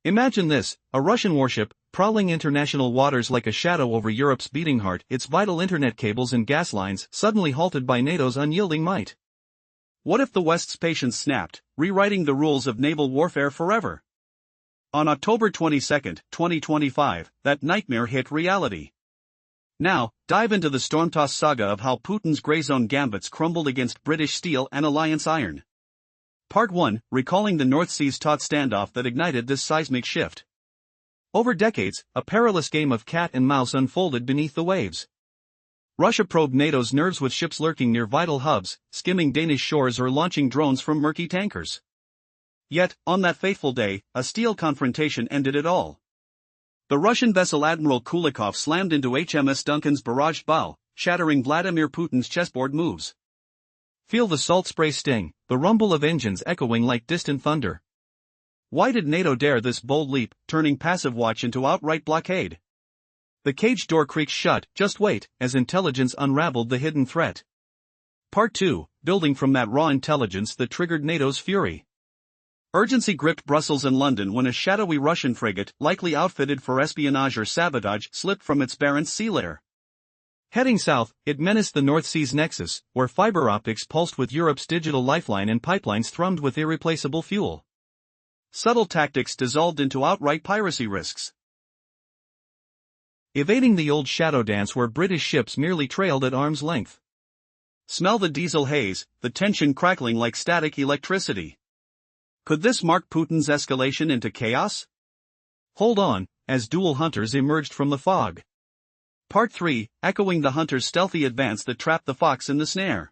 Imagine this, a Russian warship, prowling international waters like a shadow over Europe's beating heart, its vital internet cables and gas lines suddenly halted by NATO's unyielding might. What if the West's patience snapped, rewriting the rules of naval warfare forever? On October 22, 2025, that nightmare hit reality. Now, dive into the storm-tossed saga of how Putin's grey zone gambits crumbled against British steel and alliance iron. Part 1, recalling the North Sea's taut standoff that ignited this seismic shift. Over decades, a perilous game of cat and mouse unfolded beneath the waves. Russia probed NATO's nerves with ships lurking near vital hubs, skimming Danish shores or launching drones from murky tankers. Yet, on that fateful day, a steel confrontation ended it all. The Russian vessel Admiral Kulikov slammed into HMS Duncan's barraged bow, shattering Vladimir Putin's chessboard moves. Feel the salt spray sting, the rumble of engines echoing like distant thunder. Why did NATO dare this bold leap, turning passive watch into outright blockade? The cage door creaked shut, just wait, as intelligence unraveled the hidden threat. Part 2, building from that raw intelligence that triggered NATO's fury. Urgency gripped Brussels and London when a shadowy Russian frigate, likely outfitted for espionage or sabotage, slipped from its Barents Sea lair. Heading south, it menaced the North Sea's nexus, where fiber optics pulsed with Europe's digital lifeline and pipelines thrummed with irreplaceable fuel. Subtle tactics dissolved into outright piracy risks. Evading the old shadow dance where British ships merely trailed at arm's length. Smell the diesel haze, the tension crackling like static electricity. Could this mark Putin's escalation into chaos? Hold on, as dual hunters emerged from the fog. Part 3, echoing the hunter's stealthy advance that trapped the fox in the snare.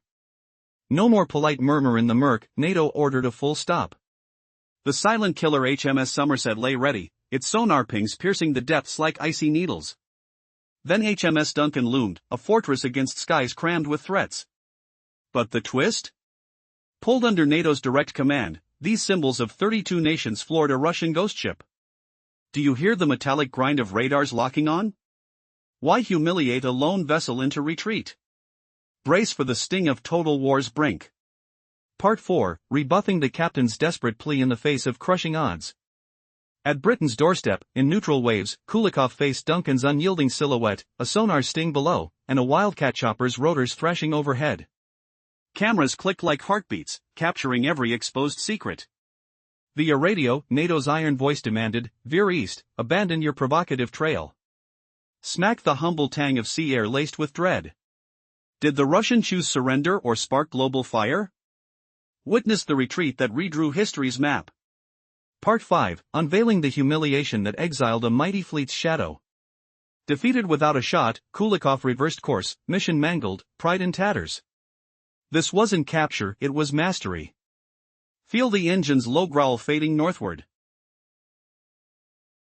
No more polite murmur in the murk, NATO ordered a full stop. The silent killer HMS Somerset lay ready, its sonar pings piercing the depths like icy needles. Then HMS Duncan loomed, a fortress against skies crammed with threats. But the twist? Pulled under NATO's direct command, these symbols of 32 nations floored a Russian ghost ship. Do you hear the metallic grind of radars locking on? Why humiliate a lone vessel into retreat? Brace for the sting of total war's brink. Part 4, rebuffing the captain's desperate plea in the face of crushing odds. At Britain's doorstep, in neutral waves, Kulikov faced Duncan's unyielding silhouette, a sonar sting below, and a Wildcat chopper's rotors thrashing overhead. Cameras clicked like heartbeats, capturing every exposed secret. Via radio, NATO's iron voice demanded, "Veer east, abandon your provocative trail." Smack the humble tang of sea air laced with dread. Did the Russian choose surrender or spark global fire? Witness the retreat that redrew history's map. Part 5, unveiling the humiliation that exiled a mighty fleet's shadow. Defeated without a shot, Kulikov reversed course, mission mangled, pride in tatters. This wasn't capture, it was mastery. Feel the engine's low growl fading northward.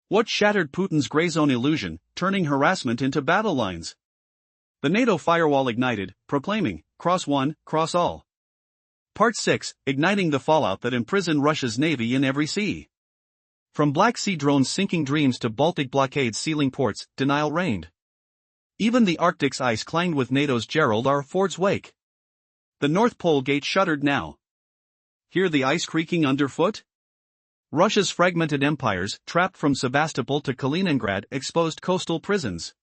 What shattered Putin's grey zone illusion, turning harassment into battle lines? The NATO firewall ignited, proclaiming, "Cross one, cross all." Part 6, igniting the fallout that imprisoned Russia's navy in every sea. From Black Sea drones sinking dreams to Baltic blockades sealing ports, denial reigned. Even the Arctic's ice clanged with NATO's Gerald R. Ford's wake. The North Pole gate shuddered now. Hear the ice creaking underfoot? Russia's fragmented empires, trapped from Sevastopol to Kaliningrad, exposed coastal prisons.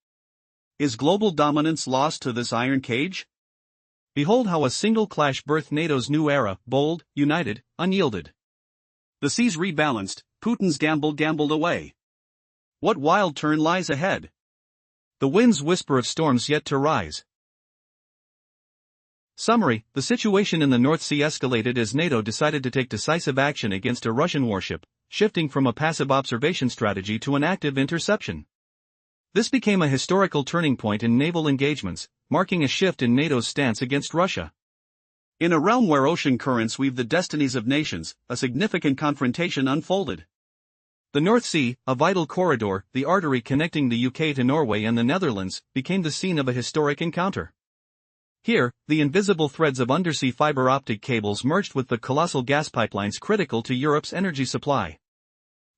Is global dominance lost to this iron cage? Behold how a single clash birthed NATO's new era, bold, united, unyielded. The seas rebalanced, Putin's gambled away. What wild turn lies ahead? The winds whisper of storms yet to rise. Summary: the situation in the North Sea escalated as NATO decided to take decisive action against a Russian warship, shifting from a passive observation strategy to an active interception. This became a historical turning point in naval engagements, marking a shift in NATO's stance against Russia. In a realm where ocean currents weave the destinies of nations, a significant confrontation unfolded. The North Sea, a vital corridor, the artery connecting the UK to Norway and the Netherlands, became the scene of a historic encounter. Here, the invisible threads of undersea fiber optic cables merged with the colossal gas pipelines critical to Europe's energy supply.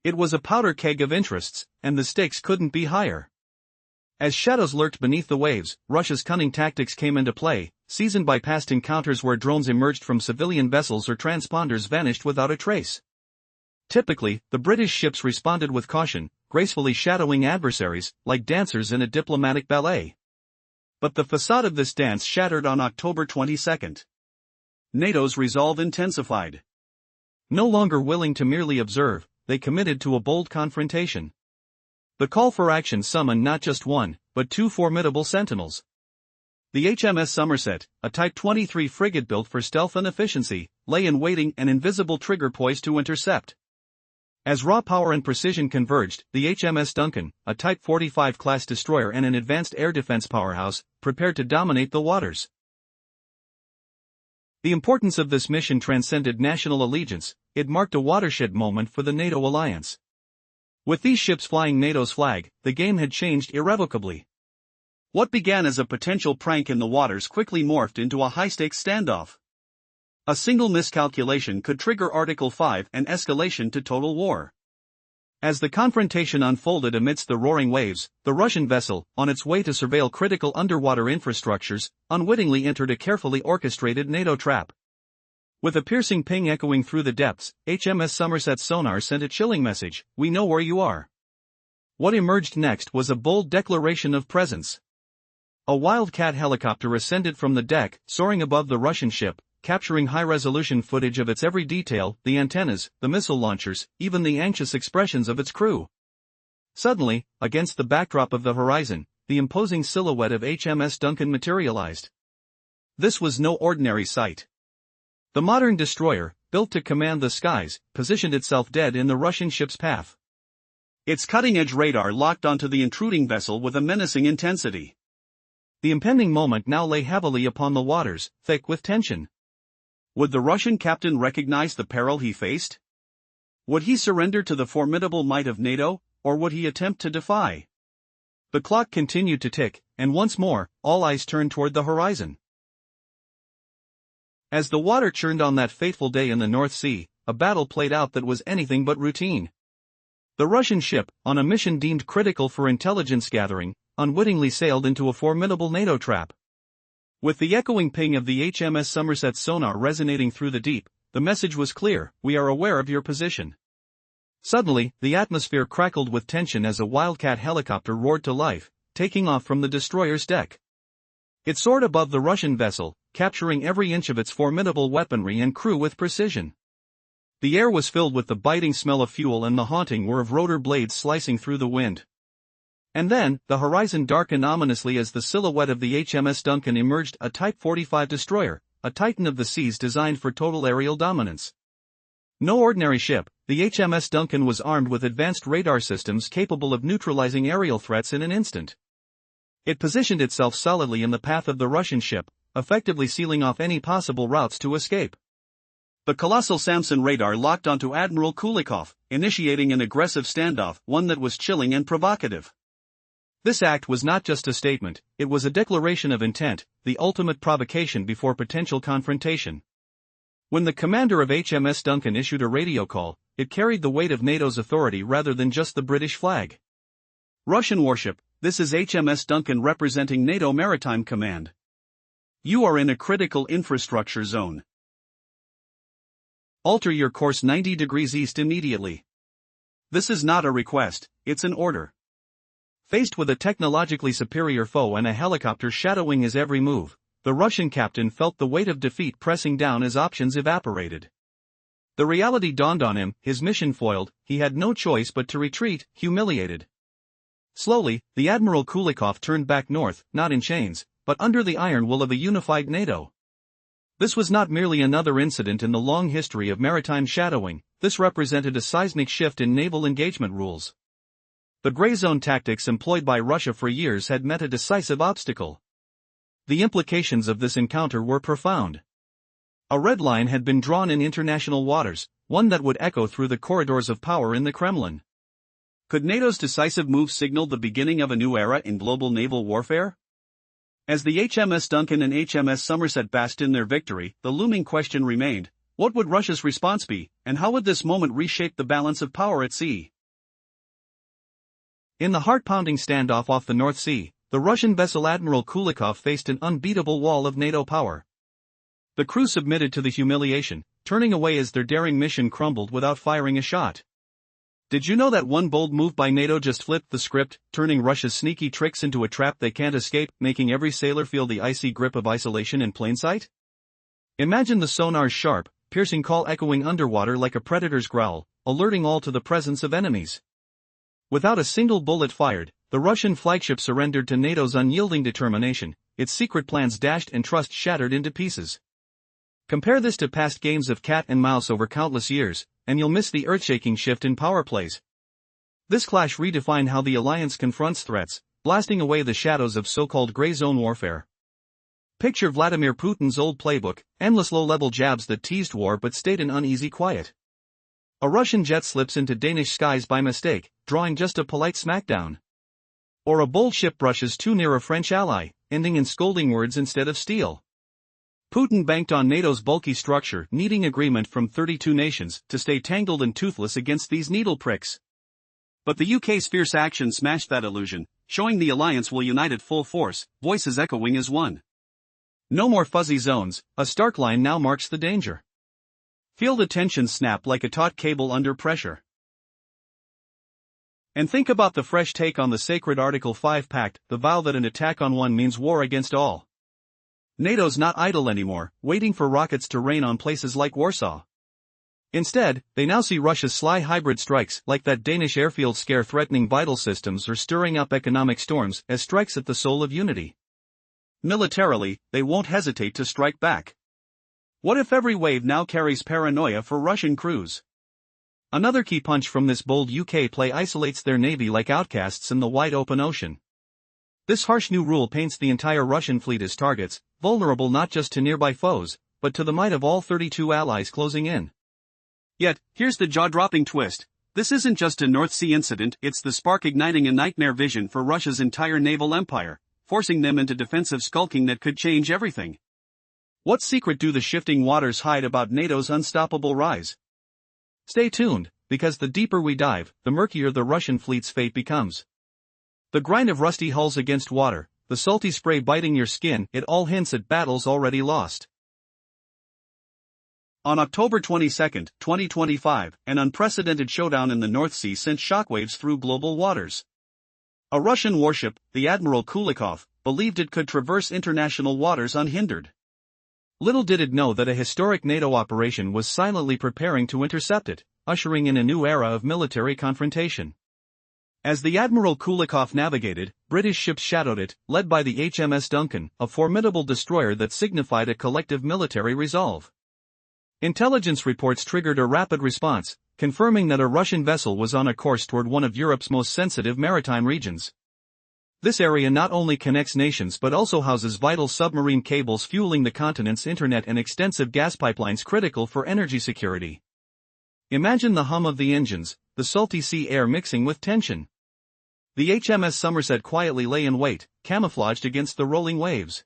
It was a powder keg of interests, and the stakes couldn't be higher. As shadows lurked beneath the waves, Russia's cunning tactics came into play, seasoned by past encounters where drones emerged from civilian vessels or transponders vanished without a trace. Typically, the British ships responded with caution, gracefully shadowing adversaries, like dancers in a diplomatic ballet. But the facade of this dance shattered on October 22. NATO's resolve intensified. No longer willing to merely observe, they committed to a bold confrontation. The call for action summoned not just one, but two formidable sentinels. The HMS Somerset, a Type 23 frigate built for stealth and efficiency, lay in waiting, an invisible trigger poised to intercept. As raw power and precision converged, the HMS Duncan, a Type 45 class destroyer and an advanced air defense powerhouse, prepared to dominate the waters. The importance of this mission transcended national allegiance. It marked a watershed moment for the NATO alliance. With these ships flying NATO's flag, the game had changed irrevocably. What began as a potential prank in the waters quickly morphed into a high-stakes standoff. A single miscalculation could trigger Article 5 and escalation to total war. As the confrontation unfolded amidst the roaring waves, the Russian vessel, on its way to surveil critical underwater infrastructures, unwittingly entered a carefully orchestrated NATO trap. With a piercing ping echoing through the depths, HMS Somerset's sonar sent a chilling message: "We know where you are." What emerged next was a bold declaration of presence. A Wildcat helicopter ascended from the deck, soaring above the Russian ship, capturing high-resolution footage of its every detail, the antennas, the missile launchers, even the anxious expressions of its crew. Suddenly, against the backdrop of the horizon, the imposing silhouette of HMS Duncan materialized. This was no ordinary sight. The modern destroyer, built to command the skies, positioned itself dead in the Russian ship's path. Its cutting-edge radar locked onto the intruding vessel with a menacing intensity. The impending moment now lay heavily upon the waters, thick with tension. Would the Russian captain recognize the peril he faced? Would he surrender to the formidable might of NATO, or would he attempt to defy? The clock continued to tick, and once more, all eyes turned toward the horizon. As the water churned on that fateful day in the North Sea, a battle played out that was anything but routine. The Russian ship, on a mission deemed critical for intelligence gathering, unwittingly sailed into a formidable NATO trap. With the echoing ping of the HMS Somerset's sonar resonating through the deep, the message was clear: "We are aware of your position." Suddenly, the atmosphere crackled with tension as a Wildcat helicopter roared to life, taking off from the destroyer's deck. It soared above the Russian vessel, capturing every inch of its formidable weaponry and crew with precision. The air was filled with the biting smell of fuel and the haunting whir of rotor blades slicing through the wind. And then, the horizon darkened ominously as the silhouette of the HMS Duncan emerged, a Type 45 destroyer, a titan of the seas designed for total aerial dominance. No ordinary ship, the HMS Duncan was armed with advanced radar systems capable of neutralizing aerial threats in an instant. It positioned itself solidly in the path of the Russian ship, effectively sealing off any possible routes to escape. The colossal Samson radar locked onto Admiral Kulikov, initiating an aggressive standoff, one that was chilling and provocative. This act was not just a statement, it was a declaration of intent, the ultimate provocation before potential confrontation. When the commander of HMS Duncan issued a radio call, it carried the weight of NATO's authority rather than just the British flag. "Russian warship, this is HMS Duncan representing NATO Maritime Command. You are in a critical infrastructure zone. Alter your course 90 degrees east immediately." This is not a request, it's an order. Faced with a technologically superior foe and a helicopter shadowing his every move, the Russian captain felt the weight of defeat pressing down as options evaporated. The reality dawned on him: his mission foiled, he had no choice but to retreat, humiliated. Slowly, the Admiral Kulikov turned back north, not in chains, but under the iron will of a unified NATO. This was not merely another incident in the long history of maritime shadowing, this represented a seismic shift in naval engagement rules. The gray zone tactics employed by Russia for years had met a decisive obstacle. The implications of this encounter were profound. A red line had been drawn in international waters, one that would echo through the corridors of power in the Kremlin. Could NATO's decisive move signal the beginning of a new era in global naval warfare? As the HMS Duncan and HMS Somerset basked in their victory, the looming question remained: what would Russia's response be, and how would this moment reshape the balance of power at sea? In the heart-pounding standoff off the North Sea, the Russian vessel Admiral Kulikov faced an unbeatable wall of NATO power. The crew submitted to the humiliation, turning away as their daring mission crumbled without firing a shot. Did you know that one bold move by NATO just flipped the script, turning Russia's sneaky tricks into a trap they can't escape, making every sailor feel the icy grip of isolation in plain sight? Imagine the sonar's sharp, piercing call echoing underwater like a predator's growl, alerting all to the presence of enemies. Without a single bullet fired, the Russian flagship surrendered to NATO's unyielding determination, its secret plans dashed and trust shattered into pieces. Compare this to past games of cat and mouse over countless years, and you'll miss the earth-shaking shift in power plays. This clash redefined how the alliance confronts threats, blasting away the shadows of so-called gray zone warfare. Picture Vladimir Putin's old playbook, endless low-level jabs that teased war but stayed in uneasy quiet. A Russian jet slips into Danish skies by mistake, drawing just a polite smackdown. Or a bold ship brushes too near a French ally, ending in scolding words instead of steel. Putin banked on NATO's bulky structure, needing agreement from 32 nations to stay tangled and toothless against these needle pricks. But the UK's fierce action smashed that illusion, showing the alliance will unite at full force, voices echoing as one. No more fuzzy zones, a stark line now marks the danger. Feel the tension snap like a taut cable under pressure. And think about the fresh take on the sacred Article 5 pact, the vow that an attack on one means war against all. NATO's not idle anymore, waiting for rockets to rain on places like Warsaw. Instead, they now see Russia's sly hybrid strikes, like that Danish airfield scare, threatening vital systems or stirring up economic storms, as strikes at the soul of unity. Militarily, they won't hesitate to strike back. What if every wave now carries paranoia for Russian crews? Another key punch from this bold UK play isolates their navy like outcasts in the wide open ocean. This harsh new rule paints the entire Russian fleet as targets, vulnerable not just to nearby foes, but to the might of all 32 allies closing in. Yet, here's the jaw-dropping twist. This isn't just a North Sea incident, it's the spark igniting a nightmare vision for Russia's entire naval empire, forcing them into defensive skulking that could change everything. What secret do the shifting waters hide about NATO's unstoppable rise? Stay tuned, because the deeper we dive, the murkier the Russian fleet's fate becomes. The grind of rusty hulls against water, the salty spray biting your skin, it all hints at battles already lost. On October 22, 2025, an unprecedented showdown in the North Sea sent shockwaves through global waters. A Russian warship, the Admiral Kulikov, believed it could traverse international waters unhindered. Little did it know that a historic NATO operation was silently preparing to intercept it, ushering in a new era of military confrontation. As the Admiral Kulikov navigated, British ships shadowed it, led by the HMS Duncan, a formidable destroyer that signified a collective military resolve. Intelligence reports triggered a rapid response, confirming that a Russian vessel was on a course toward one of Europe's most sensitive maritime regions. This area not only connects nations but also houses vital submarine cables fueling the continent's internet and extensive gas pipelines critical for energy security. Imagine the hum of the engines, the salty sea air mixing with tension. The HMS Somerset quietly lay in wait, camouflaged against the rolling waves.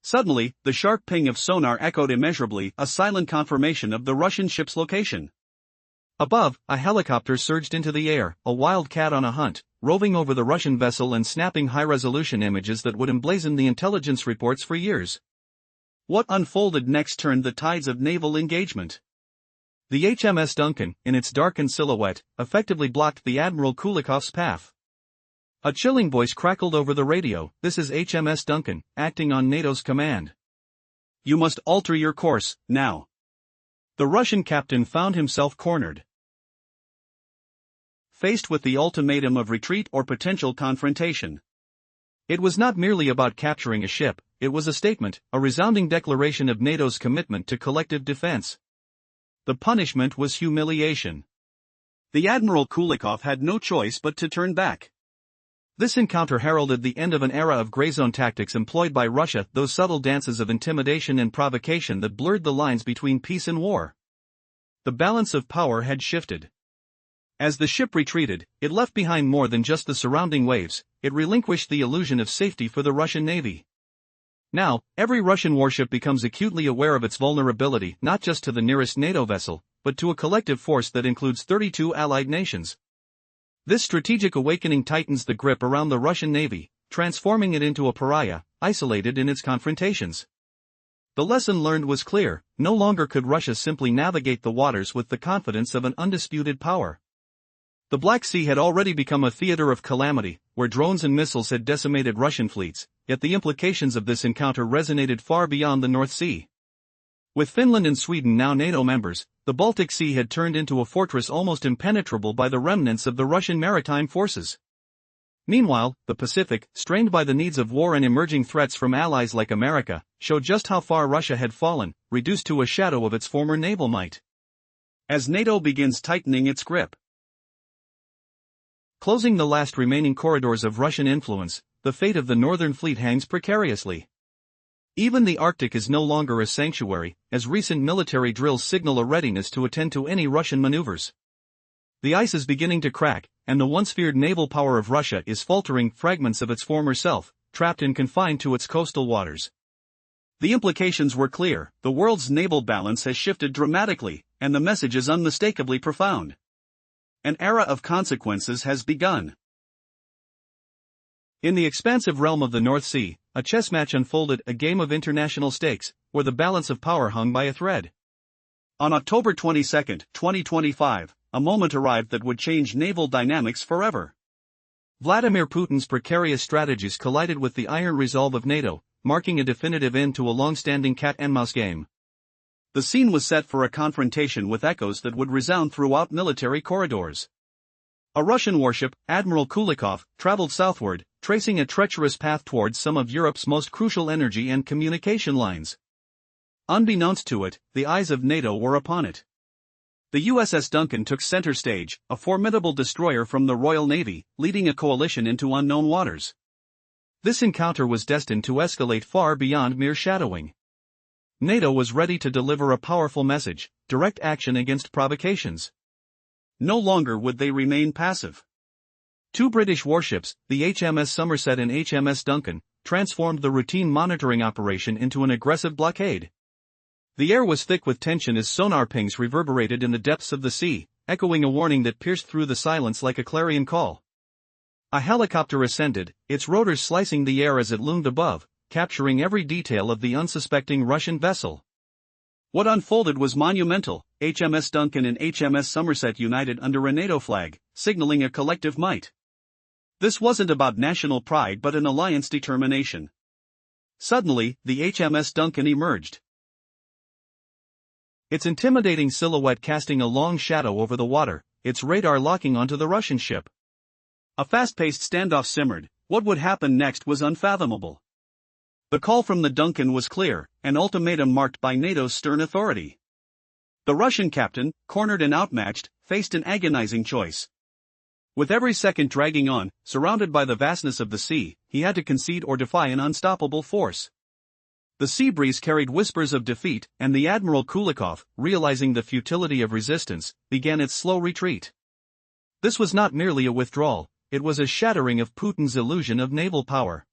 Suddenly, the sharp ping of sonar echoed immeasurably, a silent confirmation of the Russian ship's location. Above, a helicopter surged into the air, a wild cat on a hunt, roving over the Russian vessel and snapping high-resolution images that would emblazon the intelligence reports for years. What unfolded next turned the tides of naval engagement. The HMS Duncan, in its darkened silhouette, effectively blocked the Admiral Kulikov's path. A chilling voice crackled over the radio, "This is HMS Duncan, acting on NATO's command. You must alter your course, now." The Russian captain found himself cornered. Faced with the ultimatum of retreat or potential confrontation. It was not merely about capturing a ship, it was a statement, a resounding declaration of NATO's commitment to collective defense. The punishment was humiliation. The Admiral Kulikov had no choice but to turn back. This encounter heralded the end of an era of gray zone tactics employed by Russia, those subtle dances of intimidation and provocation that blurred the lines between peace and war. The balance of power had shifted. As the ship retreated, it left behind more than just the surrounding waves, it relinquished the illusion of safety for the Russian Navy. Now, every Russian warship becomes acutely aware of its vulnerability not just to the nearest NATO vessel, but to a collective force that includes 32 allied nations. This strategic awakening tightens the grip around the Russian Navy, transforming it into a pariah, isolated in its confrontations. The lesson learned was clear: no longer could Russia simply navigate the waters with the confidence of an undisputed power. The Black Sea had already become a theater of calamity, where drones and missiles had decimated Russian fleets, yet the implications of this encounter resonated far beyond the North Sea. With Finland and Sweden now NATO members, the Baltic Sea had turned into a fortress almost impenetrable by the remnants of the Russian maritime forces. Meanwhile, the Pacific, strained by the needs of war and emerging threats from allies like America, showed just how far Russia had fallen, reduced to a shadow of its former naval might. As NATO begins tightening its grip, closing the last remaining corridors of Russian influence, the fate of the Northern Fleet hangs precariously. Even the Arctic is no longer a sanctuary, as recent military drills signal a readiness to attend to any Russian maneuvers. The ice is beginning to crack, and the once feared naval power of Russia is faltering, fragments of its former self, trapped and confined to its coastal waters. The implications were clear: the world's naval balance has shifted dramatically, and the message is unmistakably profound. An era of consequences has begun. In the expansive realm of the North Sea, a chess match unfolded, a game of international stakes, where the balance of power hung by a thread. On October 22, 2025, a moment arrived that would change naval dynamics forever. Vladimir Putin's precarious strategies collided with the iron resolve of NATO, marking a definitive end to a long-standing cat-and-mouse game. The scene was set for a confrontation with echoes that would resound throughout military corridors. A Russian warship, Admiral Kulikov, traveled southward, tracing a treacherous path towards some of Europe's most crucial energy and communication lines. Unbeknownst to it, the eyes of NATO were upon it. The USS Duncan took center stage, a formidable destroyer from the Royal Navy, leading a coalition into unknown waters. This encounter was destined to escalate far beyond mere shadowing. NATO was ready to deliver a powerful message: direct action against provocations. No longer would they remain passive. Two British warships, the HMS Somerset and HMS Duncan, transformed the routine monitoring operation into an aggressive blockade. The air was thick with tension as sonar pings reverberated in the depths of the sea, echoing a warning that pierced through the silence like a clarion call. A helicopter ascended, its rotors slicing the air as it loomed above, capturing every detail of the unsuspecting Russian vessel. What unfolded was monumental: HMS Duncan and HMS Somerset united under a NATO flag, signaling a collective might. This wasn't about national pride but an alliance determination. Suddenly, the HMS Duncan emerged. Its intimidating silhouette casting a long shadow over the water, its radar locking onto the Russian ship. A fast-paced standoff simmered. What would happen next was unfathomable. The call from the Duncan was clear, an ultimatum marked by NATO's stern authority. The Russian captain, cornered and outmatched, faced an agonizing choice. With every second dragging on, surrounded by the vastness of the sea, he had to concede or defy an unstoppable force. The sea breeze carried whispers of defeat, and the Admiral Kulikov, realizing the futility of resistance, began its slow retreat. This was not merely a withdrawal, it was a shattering of Putin's illusion of naval power.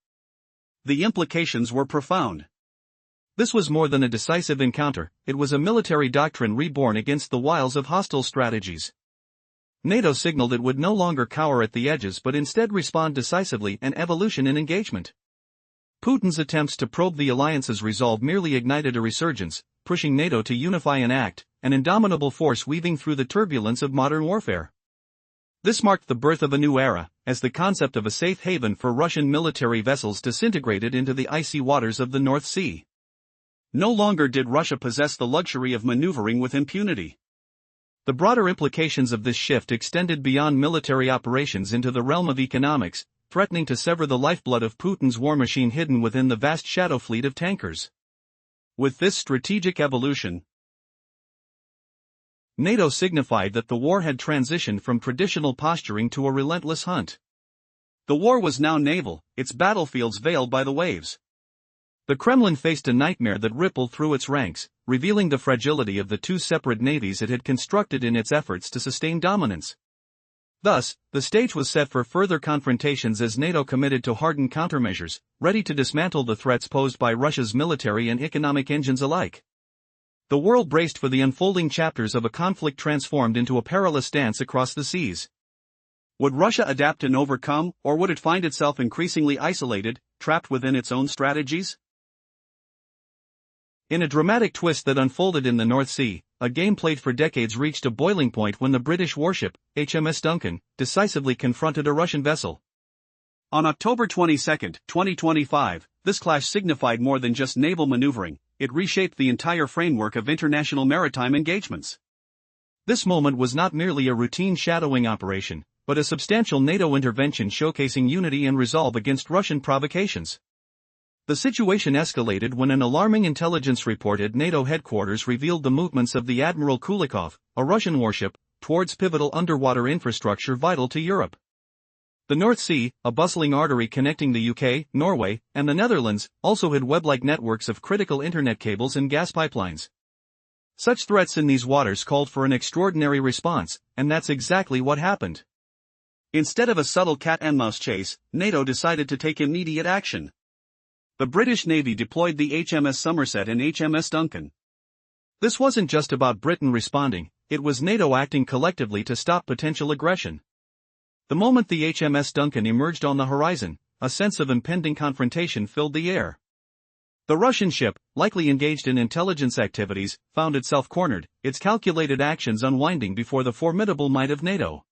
The implications were profound. This was more than a decisive encounter, it was a military doctrine reborn against the wiles of hostile strategies. NATO signaled it would no longer cower at the edges but instead respond decisively, an evolution in engagement. Putin's attempts to probe the alliance's resolve merely ignited a resurgence, pushing NATO to unify and act, an indomitable force weaving through the turbulence of modern warfare. This marked the birth of a new era, as the concept of a safe haven for Russian military vessels disintegrated into the icy waters of the North Sea. No longer did Russia possess the luxury of maneuvering with impunity. The broader implications of this shift extended beyond military operations into the realm of economics, threatening to sever the lifeblood of Putin's war machine hidden within the vast shadow fleet of tankers. With this strategic evolution, NATO signified that the war had transitioned from traditional posturing to a relentless hunt. The war was now naval, its battlefields veiled by the waves. The Kremlin faced a nightmare that rippled through its ranks, revealing the fragility of the two separate navies it had constructed in its efforts to sustain dominance. Thus, the stage was set for further confrontations as NATO committed to hardened countermeasures, ready to dismantle the threats posed by Russia's military and economic engines alike. The world braced for the unfolding chapters of a conflict transformed into a perilous dance across the seas. Would Russia adapt and overcome, or would it find itself increasingly isolated, trapped within its own strategies? In a dramatic twist that unfolded in the North Sea, a game played for decades reached a boiling point when the British warship, HMS Duncan, decisively confronted a Russian vessel. On October 22, 2025, this clash signified more than just naval maneuvering, it reshaped the entire framework of international maritime engagements. This moment was not merely a routine shadowing operation, but a substantial NATO intervention showcasing unity and resolve against Russian provocations. The situation escalated when an alarming intelligence report at NATO headquarters revealed the movements of the Admiral Kulikov, a Russian warship, towards pivotal underwater infrastructure vital to Europe. The North Sea, a bustling artery connecting the UK, Norway, and the Netherlands, also had web-like networks of critical internet cables and gas pipelines. Such threats in these waters called for an extraordinary response, and that's exactly what happened. Instead of a subtle cat-and-mouse chase, NATO decided to take immediate action. The British Navy deployed the HMS Somerset and HMS Duncan. This wasn't just about Britain responding, it was NATO acting collectively to stop potential aggression. The moment the HMS Duncan emerged on the horizon, a sense of impending confrontation filled the air. The Russian ship, likely engaged in intelligence activities, found itself cornered, its calculated actions unwinding before the formidable might of NATO.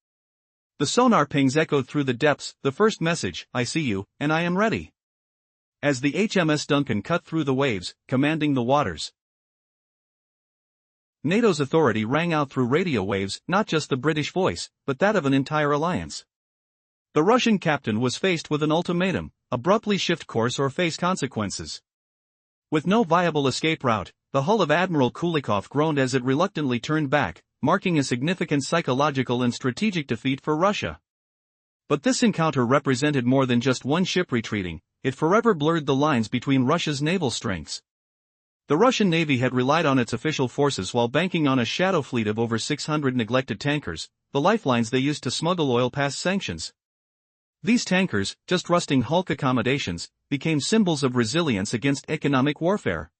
The sonar pings echoed through the depths, the first message, "I see you, and I am ready." As the HMS Duncan cut through the waves, commanding the waters. NATO's authority rang out through radio waves, not just the British voice, but that of an entire alliance. The Russian captain was faced with an ultimatum: abruptly shift course or face consequences. With no viable escape route, the hull of Admiral Kulikov groaned as it reluctantly turned back, marking a significant psychological and strategic defeat for Russia. But this encounter represented more than just one ship retreating, it forever blurred the lines between Russia's naval strengths. The Russian Navy had relied on its official forces while banking on a shadow fleet of over 600 neglected tankers, the lifelines they used to smuggle oil past sanctions. These tankers, just rusting hulk accommodations, became symbols of resilience against economic warfare.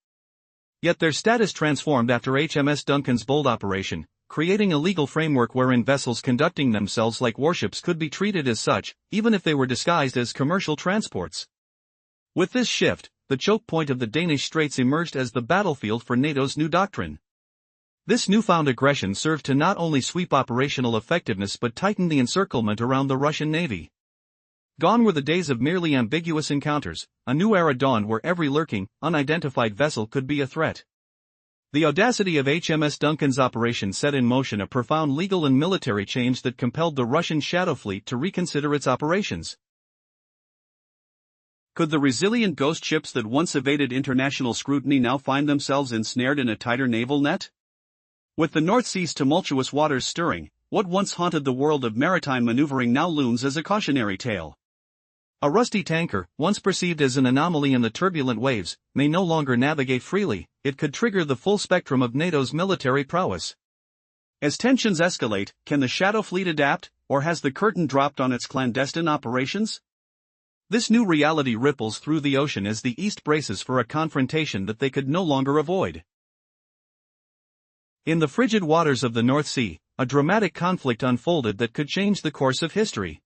Yet their status transformed after HMS Duncan's bold operation, creating a legal framework wherein vessels conducting themselves like warships could be treated as such, even if they were disguised as commercial transports. With this shift, the choke point of the Danish Straits emerged as the battlefield for NATO's new doctrine. This newfound aggression served to not only sweep operational effectiveness but tighten the encirclement around the Russian Navy. Gone were the days of merely ambiguous encounters, a new era dawned where every lurking, unidentified vessel could be a threat. The audacity of HMS Duncan's operation set in motion a profound legal and military change that compelled the Russian shadow fleet to reconsider its operations. Could the resilient ghost ships that once evaded international scrutiny now find themselves ensnared in a tighter naval net? With the North Sea's tumultuous waters stirring, what once haunted the world of maritime maneuvering now looms as a cautionary tale. A rusty tanker, once perceived as an anomaly in the turbulent waves, may no longer navigate freely. It could trigger the full spectrum of NATO's military prowess. As tensions escalate, can the Shadow Fleet adapt, or has the curtain dropped on its clandestine operations? This new reality ripples through the ocean as the East braces for a confrontation that they could no longer avoid. In the frigid waters of the North Sea, a dramatic conflict unfolded that could change the course of history.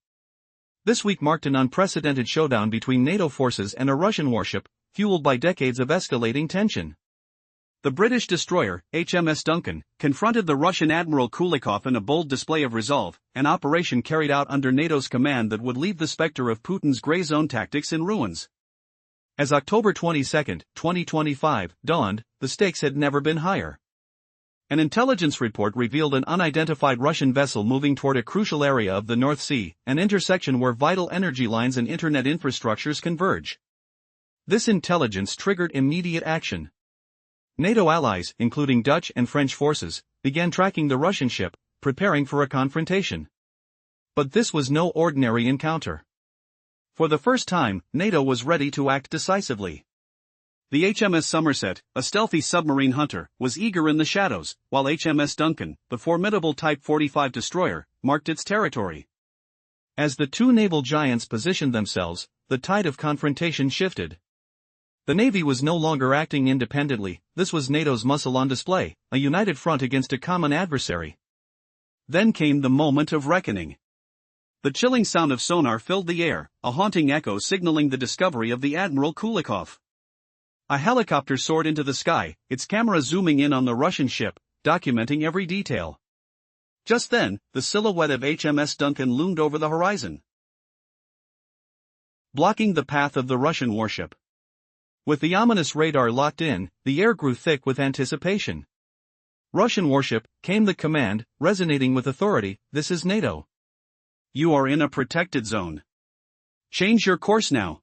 This week marked an unprecedented showdown between NATO forces and a Russian warship, fueled by decades of escalating tension. The British destroyer, HMS Duncan, confronted the Russian Admiral Kulikov in a bold display of resolve, an operation carried out under NATO's command that would leave the specter of Putin's gray zone tactics in ruins. As October 22, 2025, dawned, the stakes had never been higher. An intelligence report revealed an unidentified Russian vessel moving toward a crucial area of the North Sea, an intersection where vital energy lines and internet infrastructures converge. This intelligence triggered immediate action. NATO allies, including Dutch and French forces, began tracking the Russian ship, preparing for a confrontation. But this was no ordinary encounter. For the first time, NATO was ready to act decisively. The HMS Somerset, a stealthy submarine hunter, was eager in the shadows, while HMS Duncan, the formidable Type 45 destroyer, marked its territory. As the two naval giants positioned themselves, the tide of confrontation shifted. The Navy was no longer acting independently, this was NATO's muscle on display, a united front against a common adversary. Then came the moment of reckoning. The chilling sound of sonar filled the air, a haunting echo signaling the discovery of the Admiral Kulikov. A helicopter soared into the sky, its camera zooming in on the Russian ship, documenting every detail. Just then, the silhouette of HMS Duncan loomed over the horizon, blocking the path of the Russian warship. With the ominous radar locked in, the air grew thick with anticipation. Russian warship, came the command, resonating with authority, "This is NATO. You are in a protected zone. Change your course now."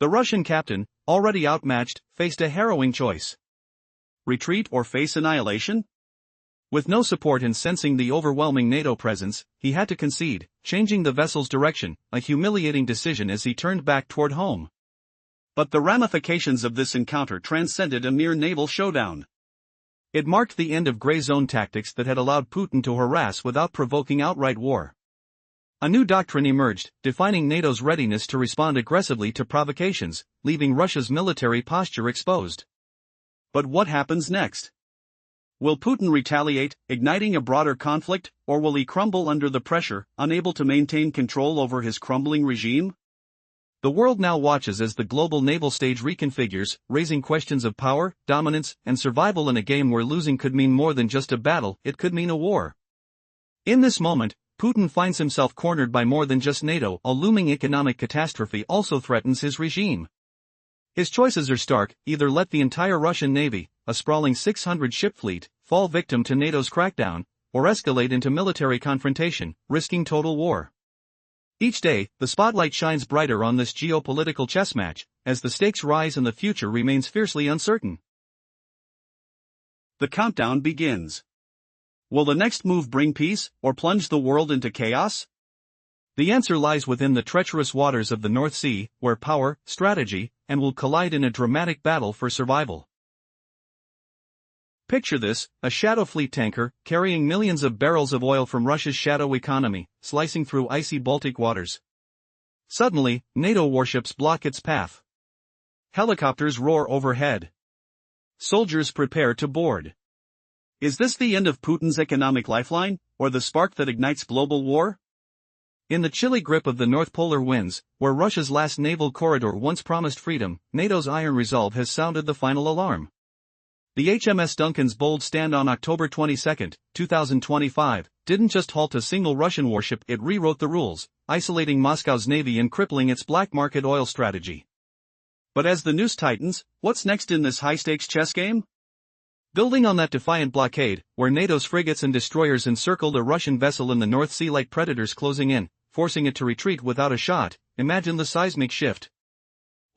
The Russian captain, already outmatched, faced a harrowing choice. Retreat or face annihilation? With no support and sensing the overwhelming NATO presence, he had to concede, changing the vessel's direction, a humiliating decision as he turned back toward home. But the ramifications of this encounter transcended a mere naval showdown. It marked the end of gray zone tactics that had allowed Putin to harass without provoking outright war. A new doctrine emerged, defining NATO's readiness to respond aggressively to provocations, leaving Russia's military posture exposed. But what happens next? Will Putin retaliate, igniting a broader conflict, or will he crumble under the pressure, unable to maintain control over his crumbling regime? The world now watches as the global naval stage reconfigures, raising questions of power, dominance, and survival in a game where losing could mean more than just a battle, it could mean a war. In this moment, Putin finds himself cornered by more than just NATO. A looming economic catastrophe also threatens his regime. His choices are stark: either let the entire Russian navy, a sprawling 600-ship fleet, fall victim to NATO's crackdown, or escalate into military confrontation, risking total war. Each day, the spotlight shines brighter on this geopolitical chess match, as the stakes rise and the future remains fiercely uncertain. The countdown begins. Will the next move bring peace, or plunge the world into chaos? The answer lies within the treacherous waters of the North Sea, where power, strategy, and will collide in a dramatic battle for survival. Picture this: a shadow fleet tanker, carrying millions of barrels of oil from Russia's shadow economy, slicing through icy Baltic waters. Suddenly, NATO warships block its path. Helicopters roar overhead. Soldiers prepare to board. Is this the end of Putin's economic lifeline, or the spark that ignites global war? In the chilly grip of the North Polar winds, where Russia's last naval corridor once promised freedom, NATO's iron resolve has sounded the final alarm. The HMS Duncan's bold stand on October 22, 2025, didn't just halt a single Russian warship, it rewrote the rules, isolating Moscow's navy and crippling its black market oil strategy. But as the noose tightens, what's next in this high-stakes chess game? Building on that defiant blockade, where NATO's frigates and destroyers encircled a Russian vessel in the North Sea like predators closing in, forcing it to retreat without a shot, imagine the seismic shift.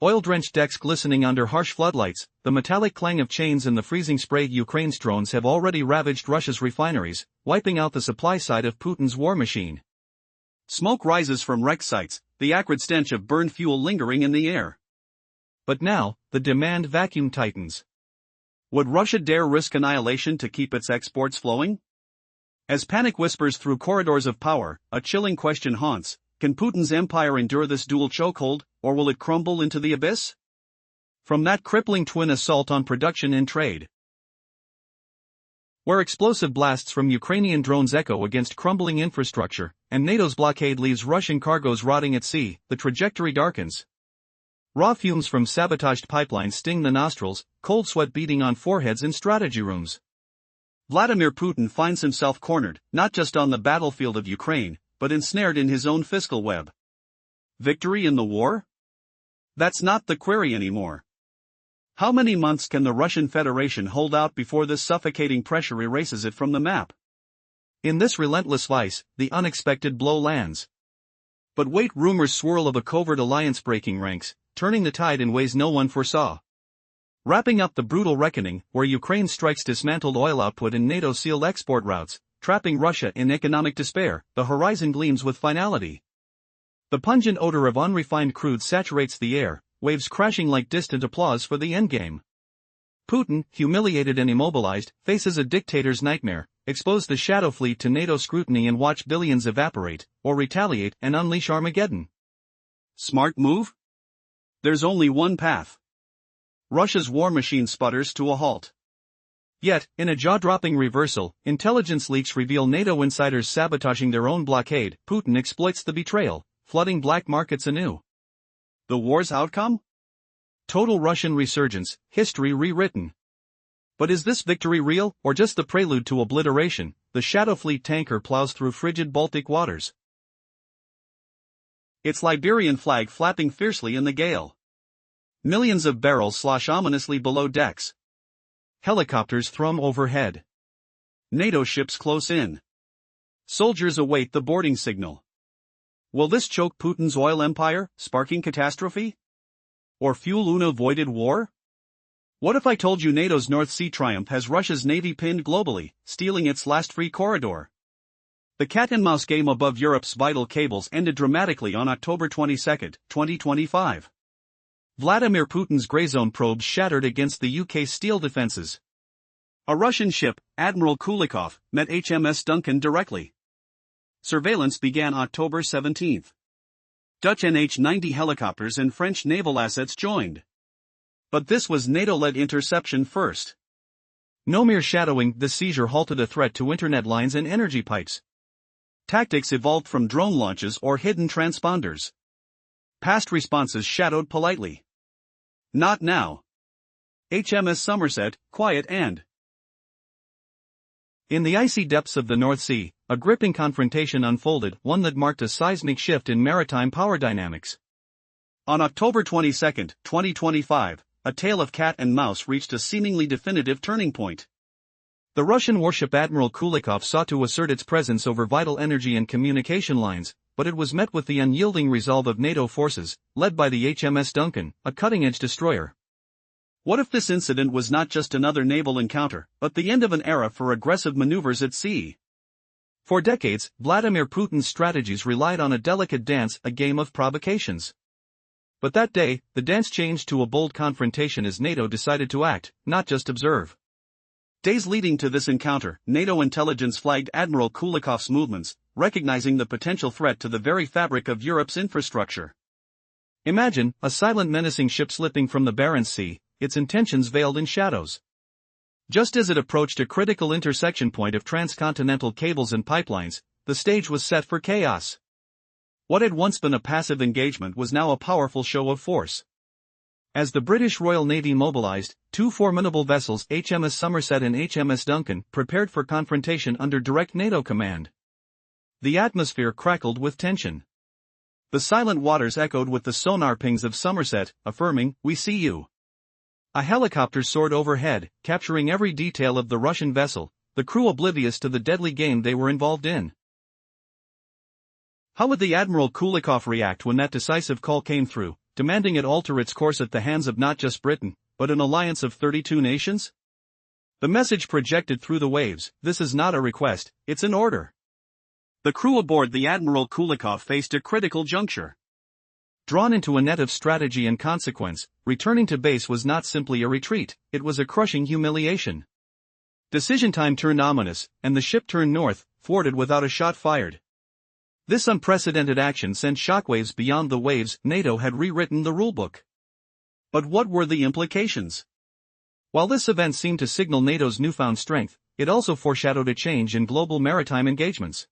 Oil-drenched decks glistening under harsh floodlights, the metallic clang of chains and the freezing spray. Ukraine's drones have already ravaged Russia's refineries, wiping out the supply side of Putin's war machine. Smoke rises from wreck sites, the acrid stench of burned fuel lingering in the air. But now, the demand vacuum tightens. Would Russia dare risk annihilation to keep its exports flowing? As panic whispers through corridors of power, a chilling question haunts: can Putin's empire endure this dual chokehold, or will it crumble into the abyss? From that crippling twin assault on production and trade, where explosive blasts from Ukrainian drones echo against crumbling infrastructure, and NATO's blockade leaves Russian cargoes rotting at sea, the trajectory darkens. Raw fumes from sabotaged pipelines sting the nostrils, cold sweat beating on foreheads in strategy rooms. Vladimir Putin finds himself cornered, not just on the battlefield of Ukraine, but ensnared in his own fiscal web. Victory in the war? That's not the query anymore. How many months can the Russian Federation hold out before this suffocating pressure erases it from the map? In this relentless vice, the unexpected blow lands. But wait, rumors swirl of a covert alliance breaking ranks, turning the tide in ways no one foresaw. Wrapping up the brutal reckoning, where Ukraine strikes dismantled oil output and NATO sealed export routes, trapping Russia in economic despair, the horizon gleams with finality. The pungent odor of unrefined crude saturates the air, waves crashing like distant applause for the endgame. Putin, humiliated and immobilized, faces a dictator's nightmare: expose the shadow fleet to NATO scrutiny and watch billions evaporate, or retaliate and unleash Armageddon. Smart move? There's only one path. Russia's war machine sputters to a halt. Yet, in a jaw-dropping reversal, intelligence leaks reveal NATO insiders sabotaging their own blockade. Putin exploits the betrayal, flooding black markets anew. The war's outcome? Total Russian resurgence, history rewritten. But is this victory real, or just the prelude to obliteration? The Shadow Fleet tanker plows through frigid Baltic waters, its Liberian flag flapping fiercely in the gale. Millions of barrels slosh ominously below decks. Helicopters thrum overhead. NATO ships close in. Soldiers await the boarding signal. Will this choke Putin's oil empire, sparking catastrophe? Or fuel an avoided war? What if I told you NATO's North Sea triumph has Russia's navy pinned globally, stealing its last free corridor? The cat-and-mouse game above Europe's vital cables ended dramatically on October 22, 2025. Vladimir Putin's grey zone probes shattered against the UK's steel defences. A Russian ship, Admiral Kulikov, met HMS Duncan directly. Surveillance began October 17. Dutch NH-90 helicopters and French naval assets joined. But this was NATO-led interception first. No mere shadowing, the seizure halted a threat to internet lines and energy pipes. Tactics evolved from drone launches or hidden transponders. Past responses shadowed politely. Not now. HMS Somerset, quiet and. In the icy depths of the North Sea, a gripping confrontation unfolded, one that marked a seismic shift in maritime power dynamics. On October 22, 2025, a tale of cat and mouse reached a seemingly definitive turning point. The Russian warship Admiral Kulikov sought to assert its presence over vital energy and communication lines, but it was met with the unyielding resolve of NATO forces, led by the HMS Duncan, a cutting-edge destroyer. What if this incident was not just another naval encounter, but the end of an era for aggressive maneuvers at sea? For decades, Vladimir Putin's strategies relied on a delicate dance, a game of provocations. But that day, the dance changed to a bold confrontation as NATO decided to act, not just observe. Days leading to this encounter, NATO intelligence flagged Admiral Kulikov's movements, recognizing the potential threat to the very fabric of Europe's infrastructure. Imagine, a silent menacing ship slipping from the Barents Sea, its intentions veiled in shadows. Just as it approached a critical intersection point of transcontinental cables and pipelines, the stage was set for chaos. What had once been a passive engagement was now a powerful show of force. As the British Royal Navy mobilized, two formidable vessels, HMS Somerset and HMS Duncan, prepared for confrontation under direct NATO command. The atmosphere crackled with tension. The silent waters echoed with the sonar pings of Somerset, affirming, "We see you." A helicopter soared overhead, capturing every detail of the Russian vessel, the crew oblivious to the deadly game they were involved in. How would the Admiral Kulikov react when that decisive call came through, demanding it alter its course at the hands of not just Britain, but an alliance of 32 nations? The message projected through the waves: this is not a request, it's an order. The crew aboard the Admiral Kulikov faced a critical juncture. Drawn into a net of strategy and consequence, returning to base was not simply a retreat, it was a crushing humiliation. Decision time turned ominous, and the ship turned north, thwarted without a shot fired. This unprecedented action sent shockwaves beyond the waves. NATO had rewritten the rulebook. But what were the implications? While this event seemed to signal NATO's newfound strength, it also foreshadowed a change in global maritime engagements.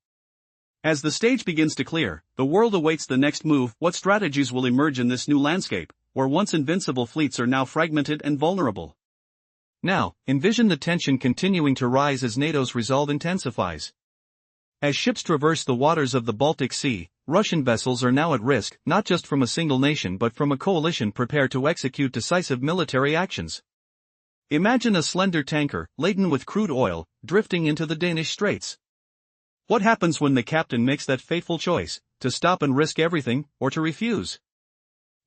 As the stage begins to clear, the world awaits the next move. What strategies will emerge in this new landscape, where once invincible fleets are now fragmented and vulnerable? Now, envision the tension continuing to rise as NATO's resolve intensifies. As ships traverse the waters of the Baltic Sea, Russian vessels are now at risk, not just from a single nation but from a coalition prepared to execute decisive military actions. Imagine a slender tanker, laden with crude oil, drifting into the Danish Straits. What happens when the captain makes that fateful choice, to stop and risk everything, or to refuse?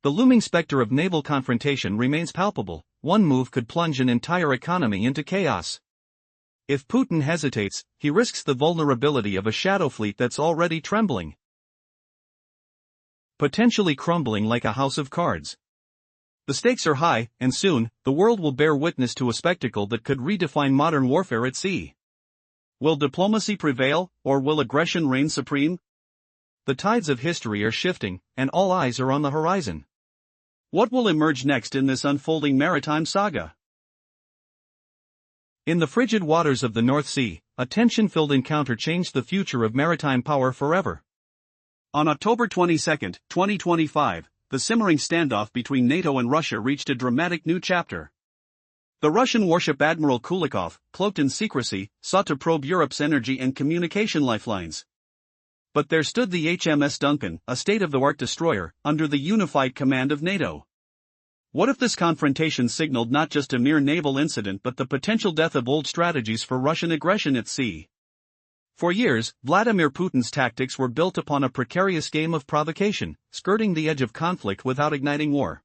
The looming specter of naval confrontation remains palpable. One move could plunge an entire economy into chaos. If Putin hesitates, he risks the vulnerability of a shadow fleet that's already trembling, potentially crumbling like a house of cards. The stakes are high, and soon, the world will bear witness to a spectacle that could redefine modern warfare at sea. Will diplomacy prevail, or will aggression reign supreme? The tides of history are shifting, and all eyes are on the horizon. What will emerge next in this unfolding maritime saga? In the frigid waters of the North Sea, a tension-filled encounter changed the future of maritime power forever. On October 22, 2025, the simmering standoff between NATO and Russia reached a dramatic new chapter. The Russian warship Admiral Kulikov, cloaked in secrecy, sought to probe Europe's energy and communication lifelines. But there stood the HMS Duncan, a state-of-the-art destroyer, under the unified command of NATO. What if this confrontation signaled not just a mere naval incident but the potential death of old strategies for Russian aggression at sea? For years, Vladimir Putin's tactics were built upon a precarious game of provocation, skirting the edge of conflict without igniting war.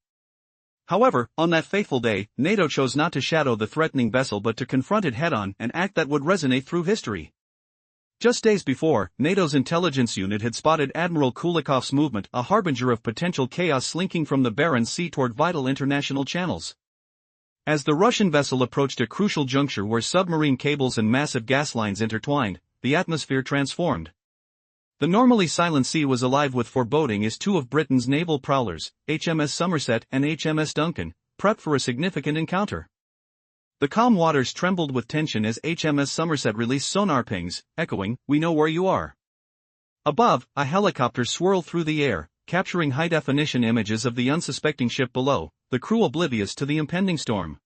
However, on that fateful day, NATO chose not to shadow the threatening vessel but to confront it head-on, an act that would resonate through history. Just days before, NATO's intelligence unit had spotted Admiral Kulikov's movement, a harbinger of potential chaos slinking from the Barents Sea toward vital international channels. As the Russian vessel approached a crucial juncture where submarine cables and massive gas lines intertwined, the atmosphere transformed. The normally silent sea was alive with foreboding as two of Britain's naval prowlers, HMS Somerset and HMS Duncan, prepped for a significant encounter. The calm waters trembled with tension as HMS Somerset released sonar pings, echoing, "We know where you are." Above, a helicopter swirled through the air, capturing high-definition images of the unsuspecting ship below, the crew oblivious to the impending storm.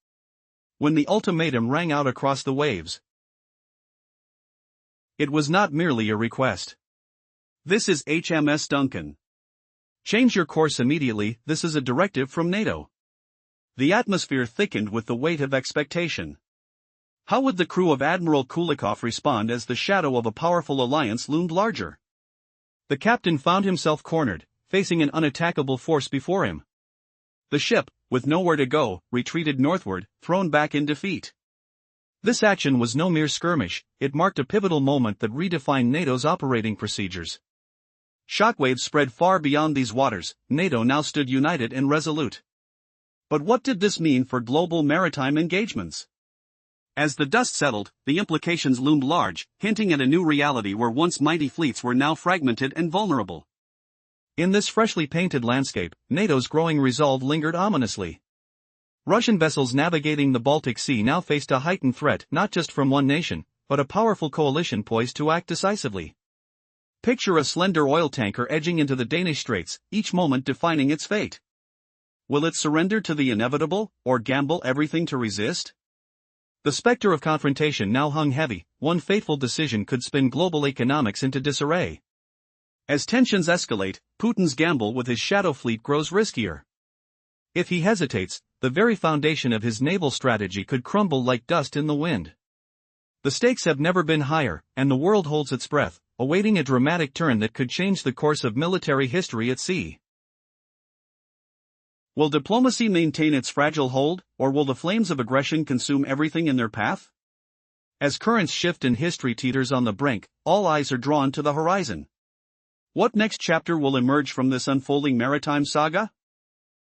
When the ultimatum rang out across the waves, it was not merely a request. "This is HMS Duncan. Change your course immediately, this is a directive from NATO." The atmosphere thickened with the weight of expectation. How would the crew of Admiral Kulikov respond as the shadow of a powerful alliance loomed larger? The captain found himself cornered, facing an unattackable force before him. The ship, with nowhere to go, retreated northward, thrown back in defeat. This action was no mere skirmish, it marked a pivotal moment that redefined NATO's operating procedures. Shockwaves spread far beyond these waters, NATO now stood united and resolute. But what did this mean for global maritime engagements? As the dust settled, the implications loomed large, hinting at a new reality where once mighty fleets were now fragmented and vulnerable. In this freshly painted landscape, NATO's growing resolve lingered ominously. Russian vessels navigating the Baltic Sea now faced a heightened threat not just from one nation, but a powerful coalition poised to act decisively. Picture a slender oil tanker edging into the Danish Straits, each moment defining its fate. Will it surrender to the inevitable, or gamble everything to resist? The specter of confrontation now hung heavy, one fateful decision could spin global economics into disarray. As tensions escalate, Putin's gamble with his shadow fleet grows riskier. If he hesitates, the very foundation of his naval strategy could crumble like dust in the wind. The stakes have never been higher, and the world holds its breath, awaiting a dramatic turn that could change the course of military history at sea. Will diplomacy maintain its fragile hold, or will the flames of aggression consume everything in their path? As currents shift and history teeters on the brink, all eyes are drawn to the horizon. What next chapter will emerge from this unfolding maritime saga?